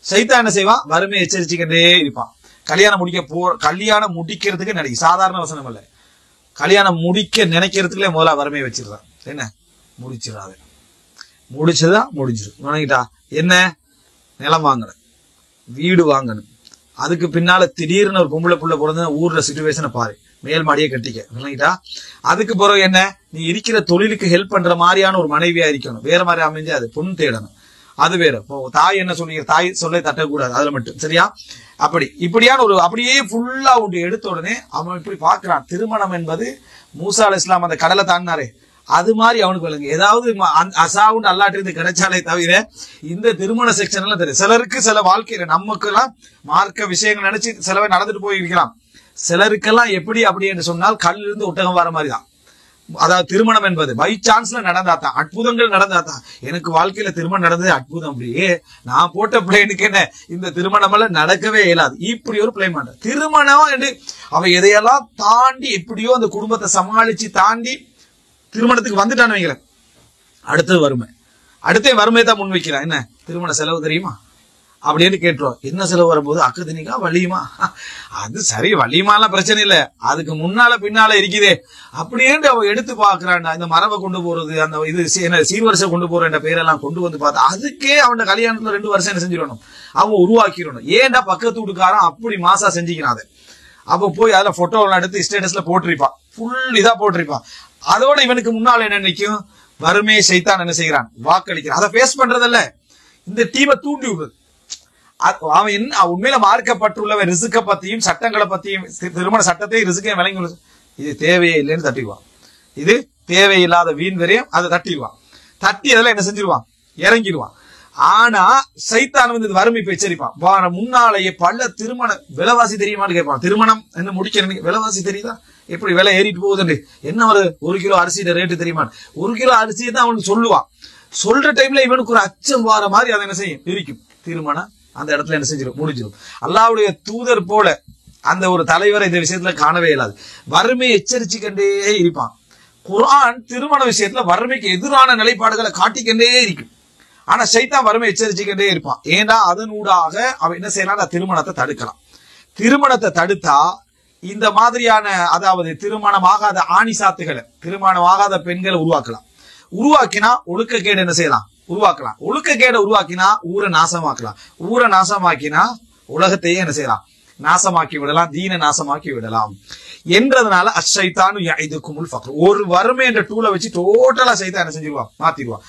சைத்தான் என்ன செய்வான்? வறுமையை எச்சரிச்சுக்கிட்டே இருப்பான். கல்யாணம் முடிக்கிறதுக்கு நினைக்க சாதாரண வசனம் இல்ல, கல்யாணம் முடிக்க நினைக்கிறதுக்குள்ளே முதல்ல வறுமையை வச்சிருக்கான். என்ன முடிச்சிடாது, முடிச்சதா முடிஞ்சிடும். வணங்கிட்டா என்ன? நிலம் வாங்கணும், வீடு வாங்கணும். அதுக்கு பின்னால திடீர்னு ஒரு பொம்பளை புள்ள பிறந்த ஊர்ல சிச்சுவேஷனை பாரு, மேல் மாடியே கட்டிக்க. விளங்கிட்டா? அதுக்கு பிறகு என்ன? நீ இருக்கிற தொழிலுக்கு ஹெல்ப் பண்ற மாதிரியான ஒரு மனைவியா இருக்கணும். வேற மாதிரி அமைஞ்சு அது பொண்ணு தேடணும், அது வேற. இப்போ தாய் என்ன சொல்லுங்க, தாய் சொல்ல தட்டக்கூடாது அதுல மட்டும், சரியா? இப்படியான ஒரு அப்படியே ஃபுல்லா ஒன்று எடுத்த உடனே அவன் இப்படி பாக்குறான். திருமணம் என்பது மூசா அலைஹிஸ்ஸலாம் அந்த கடலை தாண்டினாரே, அது மாதிரி அவனுக்கு விளங்கு. ஏதாவது அசாவுன்னு அல்லாட்டிருந்து கிடைச்சாலே தவிர இந்த திருமண செக்ஷன் எல்லாம் தெரியும். சிலருக்கு சில வாழ்க்கையில நமக்கு எல்லாம் மார்க்க விஷயங்கள் நினைச்சு சிலவை நடந்துட்டு போயிருக்கலாம். சிலருக்கெல்லாம் எப்படி அப்படி என்று சொன்னால் கல்லில் இருந்து ஒட்டகம் வர மாதிரிதான். அதாவது திருமணம் என்பது பை சான்ஸ்ல நடந்தாதான், அற்புதங்கள் நடந்தாதான். எனக்கு வாழ்க்கையில திருமணம் நடந்தது அற்புதம். அப்படியே நான் போட்ட பிளேனுக்கு என்ன இந்த திருமணம் எல்லாம் நடக்கவே இயலாது. இப்படி ஒரு பிளேன் பண்ண திருமணம் என்று அவ எதையெல்லாம் தாண்டி எப்படியோ அந்த குடும்பத்தை சமாளிச்சு தாண்டி திருமணத்துக்கு வந்துட்டான்னு வைக்கிறேன். அடுத்தது வறுமை, வறுமையை தான் முன் வைக்கிறான். என்ன திருமண செலவு தெரியுமா அப்படின்னு கேட்டுருவோம். என்ன செலவு வரும்போது அக்கதினிக்கா வலியுமா? அது சரி, வலியுமாலாம் பிரச்சனை இல்லை, அதுக்கு முன்னால பின்னால இருக்குதே அப்படின்னு அவ எடுத்து பாக்குறான். இந்த மரபை கொண்டு போறது, அந்த இது சீர்வரிசை கொண்டு போற என்ற பேரெல்லாம் கொண்டு வந்து பார்த்தா அதுக்கே அவன் கல்யாணத்துல 2 வருஷம் என்ன செஞ்சிடணும், அவன் உருவாக்கிடணும். ஏன்டா பக்கத்து வீட்டுக்காரன் அப்படி மாசா செஞ்சுக்கிறான். அப்ப போய் அதுல போட்டோ எடுத்து ஸ்டேட்டஸ்ல போட்டிருப்பான், ஃபுல் இதா போட்டிருப்பான். அதோட இவனுக்கு முன்னால என்ன நினைக்கும்? வறுமையை சைத்தான் என்ன செய்கிறான்? வாக்களிக்கிறான். அதை பேஸ் பண்றதில்ல, இந்த டீமை தூண்டி விடுறது. அவன் என்ன உண்மையில மார்க்கப்பட்டுள்ளவன் ரிசுக்க பத்தியும் சட்டங்களை பத்தியும் திருமண சட்டத்தையும் ரிசுக்கையும் விளங்கி இது தேவையே இல்லைன்னு தட்டிடுவான். இது தேவையில்லாத வீண் வரையும் அதை தட்டிடுவான். தட்டி அதெல்லாம் என்ன செஞ்சிருவான்? இறங்கிடுவான். ஆனா சைத்தான் வந்து வறுமை எச்சரிப்பான். முன்னாலேயே பல திருமண விலைவாசி தெரியுமான்னு கேட்பான். திருமணம் என்ன முடிக்கிறேன், விலைவாசி தெரியுதா எப்படி விலை ஏறிட்டு போகுதுன்னு? என்ன ஒரு 1 கிலோ அரிசியோட ரேட்டு தெரியுமா? 1 கிலோ அரிசியை தான் அவனுக்கு சொல்லுவான். சொல்ற டைம்ல இவனுக்கு ஒரு அச்சம் வார மாதிரி அதை என்ன செய்யும்? இருக்கும். திருமணம் அந்த இடத்துல என்ன செஞ்சிடும்? முடிஞ்சிடும். அல்லாஹ்வுடைய தூதர் போல அந்த ஒரு தலைவரை இந்த விஷயத்துல காணவே இயலாது. வறுமையை எச்சரிச்சுக்கண்டே இருப்பான். குர்ஆன் திருமண விஷயத்துல வறுமைக்கு எதிரான நிலைப்பாடுகளை காட்டிக்கண்டே இருக்கும். ஆனா சைத்தான் வறுமை எச்சரிச்சுக்கிட்டே இருப்பான். ஏன்னா அதனூடாக அவன் என்ன செய்யலாம்? திருமணத்தை தடுக்கலாம். திருமணத்தை தடுத்தா இந்த மாதிரியான அதாவது திருமணமாகாத ஆணிசாத்துகளை, திருமணமாகாத பெண்களை உருவாக்கலாம். உருவாக்கினா ஒழுக்கக்கேடு என்ன செய்யலாம்? உருவாக்கலாம். ஒழுக்கக்கேடை உருவாக்கினா ஊரை நாசமாக்கலாம். ஊரை நாசமாக்கினா உலகத்தையே என்ன செய்யலாம்? நாசமாக்கி விடலாம், தீன நாசமாக்கி விடலாம் என்றதுனால அஷைத்தானு யஇதுகுமுல் ஃபக்ர், ஒரு வறுமை என்ற டூலை வச்சு டோட்டலா சைத்தான் என்ன செஞ்சிருவான்? மாத்திடுவான்.